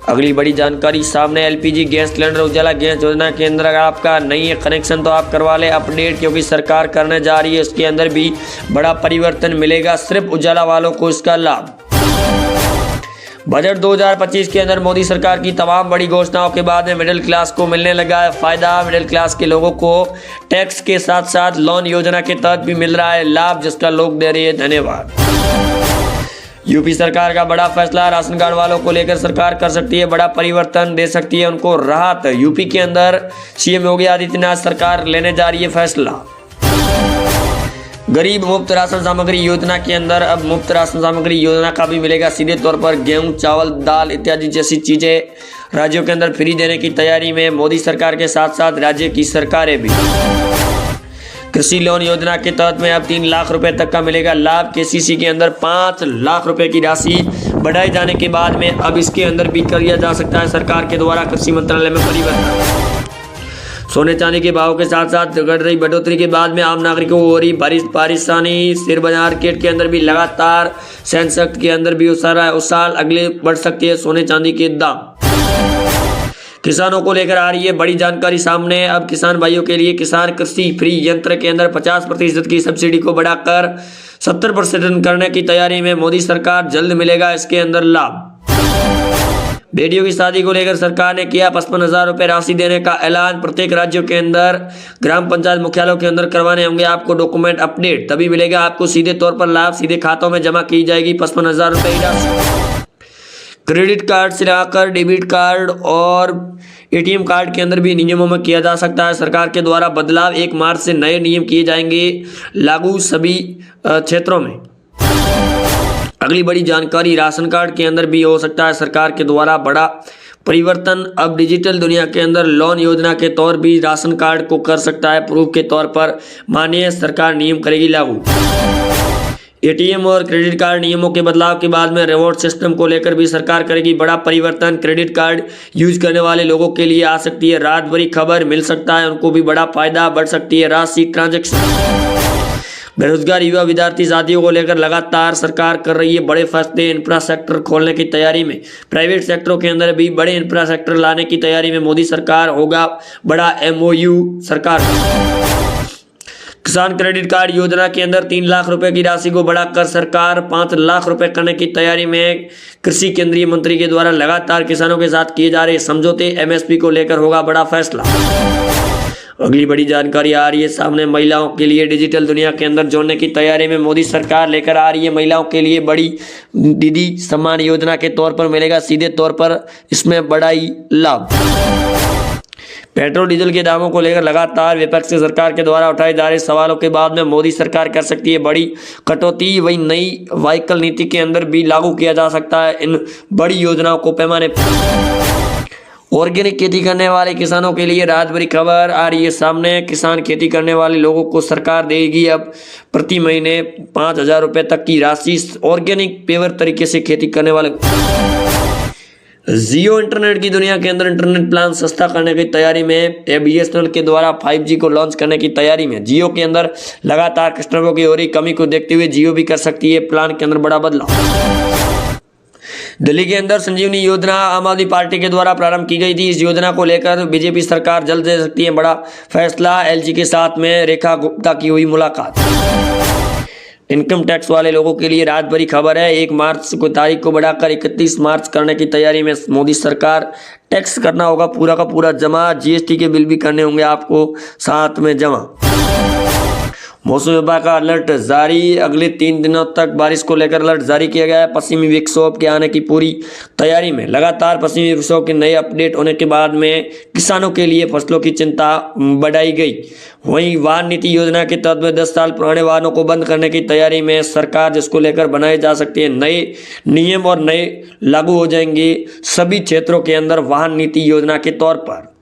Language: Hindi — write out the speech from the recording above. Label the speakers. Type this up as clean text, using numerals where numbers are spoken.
Speaker 1: अगली बड़ी जानकारी सामने, एलपीजी गैस सिलेंडर उजाला गैस योजना के अंदर अगर आपका नहीं है कनेक्शन तो आप करवा लें अपडेट, क्योंकि सरकार करने जा रही है इसके अंदर भी बड़ा परिवर्तन मिलेगा, सिर्फ उजाला वालों को इसका लाभ। बजट 2025 के अंदर मोदी सरकार की तमाम बड़ी घोषणाओं के बाद में मिडिल क्लास को मिलने लगा है फायदा। मिडिल क्लास के लोगों को टैक्स के साथ साथ लोन योजना के तहत भी मिल रहा है लाभ, जिसका लोग दे रही है धन्यवाद। यूपी सरकार का बड़ा फैसला, राशन कार्ड वालों को लेकर सरकार कर सकती है बड़ा परिवर्तन, दे सकती है उनको राहत। यूपी के अंदर सीएम योगी आदित्यनाथ सरकार लेने जा रही है फैसला। गरीब मुफ्त राशन सामग्री योजना के अंदर अब मुफ्त राशन सामग्री योजना का भी मिलेगा सीधे तौर पर गेहूं, चावल, दाल इत्यादि जैसी चीजें राज्यों के अंदर फ्री देने की तैयारी में मोदी सरकार के साथ साथ राज्य की सरकारें भी। कृषि लोन योजना के तहत में अब 3 लाख रुपए तक का मिलेगा लाभ। केसीसी के अंदर 5 लाख रुपए की राशि बढ़ाए जाने के बाद में अब इसके अंदर भी किया जा सकता है सरकार के द्वारा कृषि मंत्रालय में परिवर्तन। सोने चांदी के भाव के साथ साथ घट रही बढ़ोतरी के बाद में आम नागरिकों को हो रही परेशानी। शेयर बाजार मार्केट के अंदर भी लगातार सेंसेक्स के अंदर भी उछाल अगले बढ़ सकती है सोने चांदी के दाम। किसानों को लेकर आ रही है बड़ी जानकारी सामने, अब किसान भाइयों के लिए किसान कृषि फ्री यंत्र के अंदर 50% की सब्सिडी को बढ़ाकर 70% करने की तैयारी में मोदी सरकार, जल्द मिलेगा इसके अंदर लाभ। बेटियों की शादी को लेकर सरकार ने किया 55,000 रुपये राशि देने का ऐलान। प्रत्येक राज्यों के अंदर ग्राम पंचायत मुख्यालयों के अंदर करवाने होंगे आपको डॉक्यूमेंट अपडेट, तभी मिलेगा आपको सीधे तौर पर लाभ, सीधे खातों में जमा की जाएगी 55,000 रुपये की राशि। क्रेडिट कार्ड से लेकर डेबिट कार्ड और एटीएम कार्ड के अंदर भी नियमों में किया जा सकता है सरकार के द्वारा बदलाव। 1 मार्च से नए नियम किए जाएंगे लागू सभी क्षेत्रों में। अगली बड़ी जानकारी, राशन कार्ड के अंदर भी हो सकता है सरकार के द्वारा बड़ा परिवर्तन। अब डिजिटल दुनिया के अंदर लोन योजना के तौर भी राशन कार्ड को कर सकता है प्रूफ के तौर पर, मानिए सरकार नियम करेगी लागू। एटीएम और क्रेडिट कार्ड नियमों के बदलाव के बाद में रिवॉर्ड सिस्टम को लेकर भी सरकार करेगी बड़ा परिवर्तन। क्रेडिट कार्ड यूज करने वाले लोगों के लिए आ सकती है रात भरी खबर, मिल सकता है उनको भी बड़ा फायदा, बढ़ सकती है राशि ट्रांजेक्शन। बेरोजगार युवा विद्यार्थी साथियों को लेकर लगातार सरकार कर रही है बड़े फैसले। इंफ्रास्ट्रक्चर खोलने की तैयारी में, प्राइवेट सेक्टरों के अंदर भी बड़े इंफ्रास्ट्रक्चर लाने की तैयारी में मोदी सरकार, होगा बड़ा एमओयू सरकार। किसान क्रेडिट कार्ड योजना के अंदर 3 लाख रुपए की राशि को बढ़ाकर सरकार 5 लाख रुपए करने की तैयारी में। कृषि केंद्रीय मंत्री के द्वारा लगातार किसानों के साथ किए जा रहे समझौते, एमएसपी को लेकर होगा बड़ा फैसला। अगली बड़ी जानकारी आ रही है सामने, महिलाओं के लिए डिजिटल दुनिया के अंदर जोड़ने की तैयारी में मोदी सरकार लेकर आ रही है महिलाओं के लिए बड़ी दीदी सम्मान योजना के तौर पर मिलेगा सीधे तौर पर इसमें बड़ा ही लाभ। पेट्रोल डीजल के दामों को लेकर लगातार विपक्ष से सरकार के द्वारा उठाए जा रहे सवालों के बाद में मोदी सरकार कर सकती है बड़ी कटौती। वही नई व्हीकल नीति के अंदर भी लागू किया जा सकता है इन बड़ी योजनाओं को पैमाने पर। ऑर्गेनिक खेती करने वाले किसानों के लिए रात भरी खबर आ रही है सामने। किसान खेती करने वाले लोगों को सरकार देगी अब प्रति महीने 5,000 रुपये तक की राशि। ऑर्गेनिक पेवर तरीके से खेती करने वाले। जियो इंटरनेट की दुनिया के अंदर इंटरनेट प्लान सस्ता करने की तैयारी में। बीएसएनएल के द्वारा 5G को लॉन्च करने की तैयारी में। जियो के अंदर लगातार कस्टमरों की हो रही कमी को देखते हुए जियो भी कर सकती है प्लान के अंदर बड़ा बदलाव। दिल्ली के अंदर संजीवनी योजना आम आदमी पार्टी के द्वारा प्रारंभ की गई थी। इस योजना को लेकर बीजेपी सरकार जल्द दे सकती है बड़ा फैसला। एलजी के साथ में रेखा गुप्ता की हुई मुलाकात। इनकम टैक्स वाले लोगों के लिए रात भरी खबर है। 1 मार्च को तारीख को बढ़ाकर 31 मार्च करने की तैयारी में मोदी सरकार। टैक्स करना होगा पूरा का पूरा जमा। जीएसटी के बिल भी करने होंगे आपको साथ में जमा। मौसम विभाग का अलर्ट जारी, अगले 3 दिनों तक बारिश को लेकर अलर्ट जारी किया गया है। पश्चिमी विक्षोभ के आने की पूरी तैयारी में। लगातार पश्चिमी विक्षोभ के नए अपडेट होने के बाद में किसानों के लिए फसलों की चिंता बढ़ाई गई। वहीं वाहन नीति योजना के तहत में 10 साल पुराने वाहनों को बंद करने की तैयारी में सरकार, जिसको लेकर बनाए जा सकते हैं नए नियम और नए लागू हो जाएंगे सभी क्षेत्रों के अंदर वाहन नीति योजना के तौर पर।